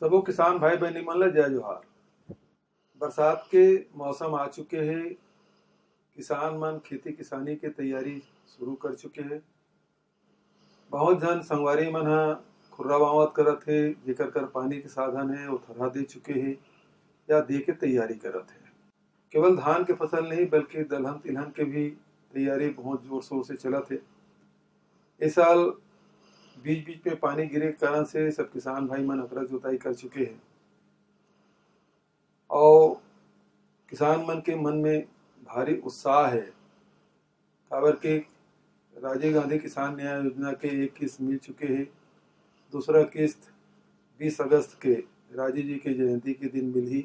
सबो किसान भाई बहनी मन ला जय जोहार। बरसात के मौसम आ चुके हैं। किसान मन खेती किसानी के तैयारी शुरू कर चुके हैं। बहुत जन संगवारी मन हा खुर्रा बावत करत हे, जेकर कर पानी के साधन है वो थरहा दे चुके हैं या दे के तैयारी करत है। केवल धान के फसल नहीं बल्कि दलहन तिलहन के भी तैयारी बहुत जोर शोर से चलत है। इस साल बीच बीच में पानी गिरे के कारण से सब किसान भाई मन अकरस जोताई कर चुके हैं और किसान मन के मन में भारी उत्साह है। काबर के राजीव गांधी किसान न्याय योजना के एक किस्त मिल चुके हैं। दूसरा किस्त 20 अगस्त के राजीव जी के जयंती के दिन मिली।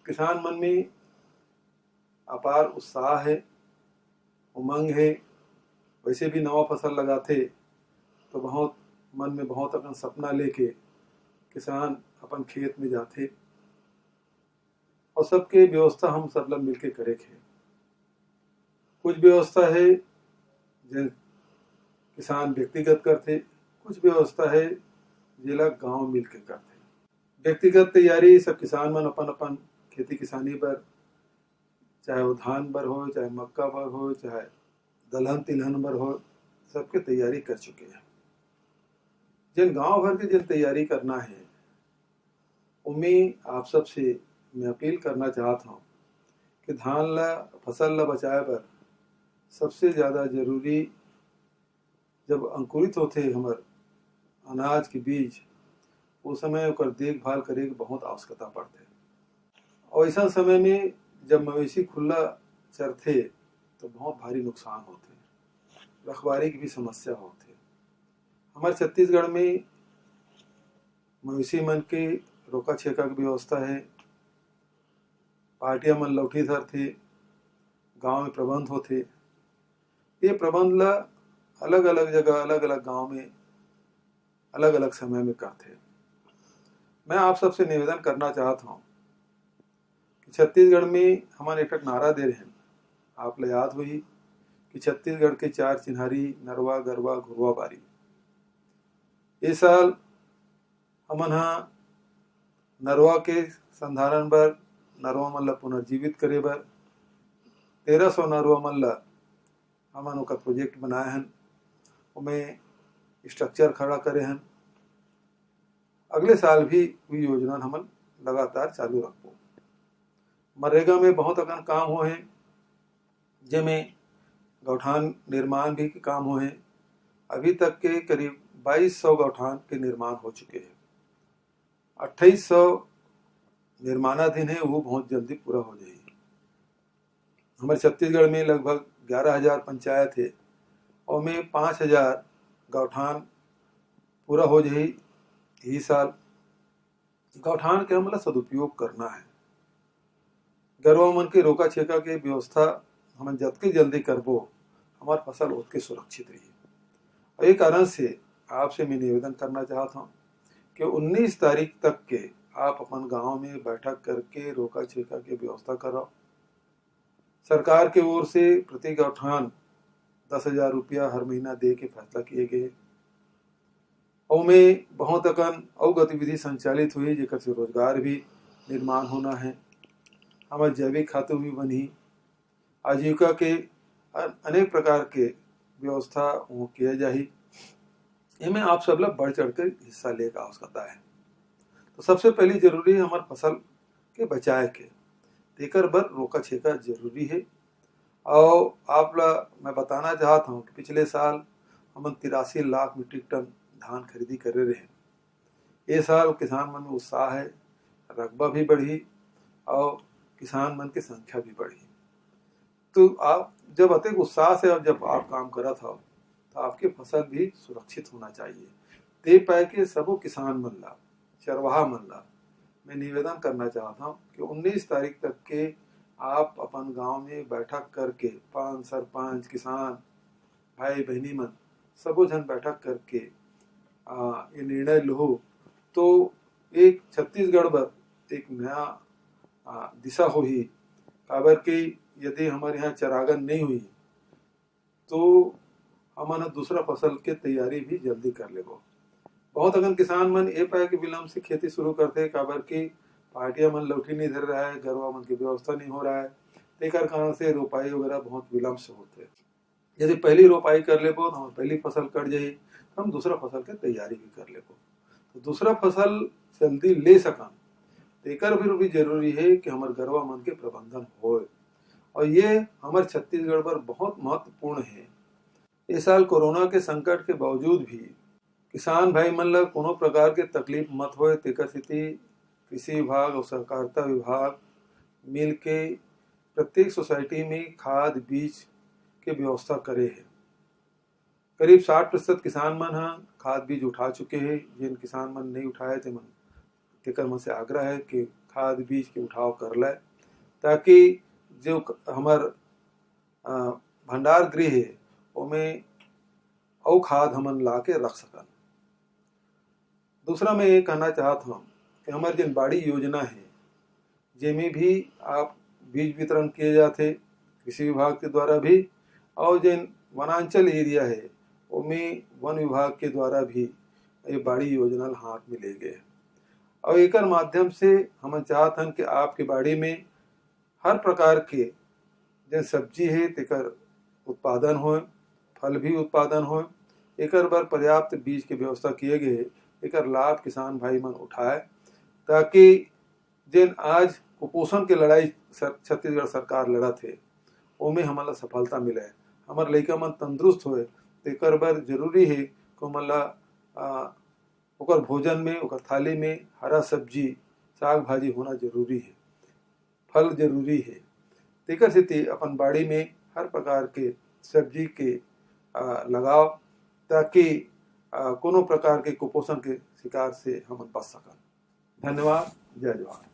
किसान मन में अपार उत्साह है, उमंग है। वैसे भी नवा फसल लगाते तो बहुत मन में बहुत अपन सपना लेके किसान अपन खेत में जाते और सबके व्यवस्था हम सब लोग मिलके करे थे। कुछ व्यवस्था है जो किसान व्यक्तिगत करते, कुछ व्यवस्था है जिला गांव मिलके करते। व्यक्तिगत तैयारी सब किसान मन अपन अपन खेती किसानी पर, चाहे वो धान बर हो, चाहे मक्का बर हो, चाहे दलहन तिलहन बर हो, सबके तैयारी कर चुके हैं। जिन गांव भर के जिन तैयारी करना है उनमें आप सबसे मैं अपील करना चाहता हूँ कि धान ला फसल ला बचाए बर सबसे ज़्यादा जरूरी जब अंकुरित होते हमर अनाज के बीज, उस समय ओकर देखभाल करे के बहुत आवश्यकता पड़ते। और ऐसा समय में जब मवेशी खुला चरथे तो बहुत भारी नुकसान होते, रखवारी की भी समस्या होती। हमारे छत्तीसगढ़ में मवेशी मन के रोका छेका की व्यवस्था है। पार्टियां मन लौठी धर थे, गांव में प्रबंध होते। ये प्रबंध ला अलग अलग जगह अलग अलग गांव में अलग अलग समय में करते। मैं आप सबसे निवेदन करना चाहता हूँ कि छत्तीसगढ़ में हमारे एक नारा दे रहे हैं, आप ला याद हुई कि छत्तीसगढ़ के 4 चिन्हारी नरवा गरवा घुरवा बारी। इस साल हमन हा नरवा के संधारण बर, नरवा मन ला पुनर्जीवित करे बर 1300 नरवा मन ला हमन ओकर प्रोजेक्ट बनाए हन, उमें स्ट्रक्चर खड़ा करे हन। अगले साल भी वही योजना हमन लगातार चालू रखबो। मनरेगा में बहुत अकन काम हो है, जेमें गौठान निर्माण भी के काम हो है। अभी तक के करीब 2200 गौठान के निर्माण हो चुके हैं। 2800 निर्माणाधीन है, वो बहुत जल्दी पूरा हो जाएगी। हमारे छत्तीसगढ़ में लगभग 11,000 पंचायत है और में 5,000 गौठान पूरा हो जाए। यही साल गौठान के हमला सदुपयोग करना है। गरवा मन के रोका छेका के व्यवस्था हम जतके जल्दी करबो हमार फसल उतके सुरक्षित रही। और ये कारण से आपसे मैं निवेदन करना चाहता हूँ कि 19 तारीख तक के आप अपन गांव में बैठक करके रोका छेका की व्यवस्था कराओ। सरकार के ओर से प्रति गौठान 10,000 रुपया हर महीना दे के फैसला किए गए और में बहुत अकन और गतिविधि संचालित हुई, जेकर से रोजगार भी निर्माण होना है। हमारे जैविक खाते भी बनी, आजीविका के अनेक प्रकार के व्यवस्था वो किया जाही। इनमें आप सब लोग बढ़ चढ़ कर हिस्सा ले का आवश्यकता है। तो सबसे पहली जरूरी है हमारे फसल के बचाए के, तेकर बर रोका छेका जरूरी है। और आप ला मैं बताना चाहता हूँ कि पिछले साल हम 83 लाख मीट्रिक टन धान खरीदी करे रहे। ये साल किसान मन में उत्साह है, रकबा भी बढ़ी और किसान मन की संख्या भी बढ़ी। तो आप जब अतिक उत्साह से और जब आप काम करा था तो आपकी फसल भी सुरक्षित होना चाहिए। ते पाए के सबो किसान मन ला, चरवाहा मन ला मैं निवेदन करना चाहता हूँ कि 19 तारीख तक के आप अपन गांव में बैठक करके पंच सरपंच किसान भाई बहनी मन सबो जन बैठक करके ये निर्णय लो तो एक छत्तीसगढ़ बर एक नया दिशा होही। काबर के यदि हमारे यहाँ चरागन नहीं हुई तो हमन दूसरा फसल के तैयारी भी जल्दी कर लेबो। बहुत अगन किसान मन ये पाए कि विलम्ब से खेती शुरू करते, काबर की पार्टियां मन लौकी नहीं धर रहा है, गरवा मन की व्यवस्था नहीं हो रहा है, तेकर कारण से रोपाई वगैरह बहुत विलम्ब से होते। यदि पहली रोपाई कर लेबो तो हम पहली फसल कट जाही, हम दूसरा फसल के तैयारी भी कर लेबो, तो दूसरा फसल जल्दी ले सकन, तेकर भी जरूरी है कि हमारे गरवा मन के प्रबंधन होए। और ये हमारे छत्तीसगढ़ पर बहुत महत्वपूर्ण है। इस साल कोरोना के संकट के बावजूद भी किसान भाई मन ला कोनो प्रकार के तकलीफ मत होए, तेकर सेती कृषि विभाग और सहकारिता विभाग मिल के प्रत्येक सोसाइटी में खाद बीज के व्यवस्था करे है। करीब 60% किसान मन हा खाद बीज उठा चुके हैं। जिन किसान मन नहीं उठाए थे मन तेकर मन से आग्रह है कि खाद बीज के उठाव कर ले, ताकि जो हमार भंडार गृह है उसमें और खाद हमन ला के रख सकन। दूसरा मैं ये कहना चाहता हूँ कि हमारे जिन बाड़ी योजना है जिनमें भी आप बीज वितरण किए जाते कृषि विभाग के द्वारा भी, और जिन वनांचल एरिया है उनमें वन विभाग के द्वारा भी ये बाड़ी योजना हाथ में ले गए। और एक माध्यम से हम चाहते हैं कि आपकी बाड़ी में हर प्रकार के जो सब्जी है तेकर उत्पादन हो, फल भी उत्पादन हो, एक बार पर्याप्त बीज के व्यवस्था किए गए, एक लाभ किसान भाई मन उठाए, ताकि जिन आज कुपोषण के लड़ाई छत्तीसगढ़ सरकार लड़ा थे ओमें हमारा सफलता मिले, हमारे लड़का मन तंदुरुस्त होए, तेकर बर जरूरी है कि हमारा ओकर भोजन में ओकर थाली में हरा सब्जी साग भाजी होना जरूरी है, फल जरूरी है। तेकर सेती अपन बाड़ी में हर प्रकार के सब्जी के लगाओ, ताकि कोनो प्रकार के कुपोषण के शिकार से हम बच सकन। धन्यवाद। जय जवाहर।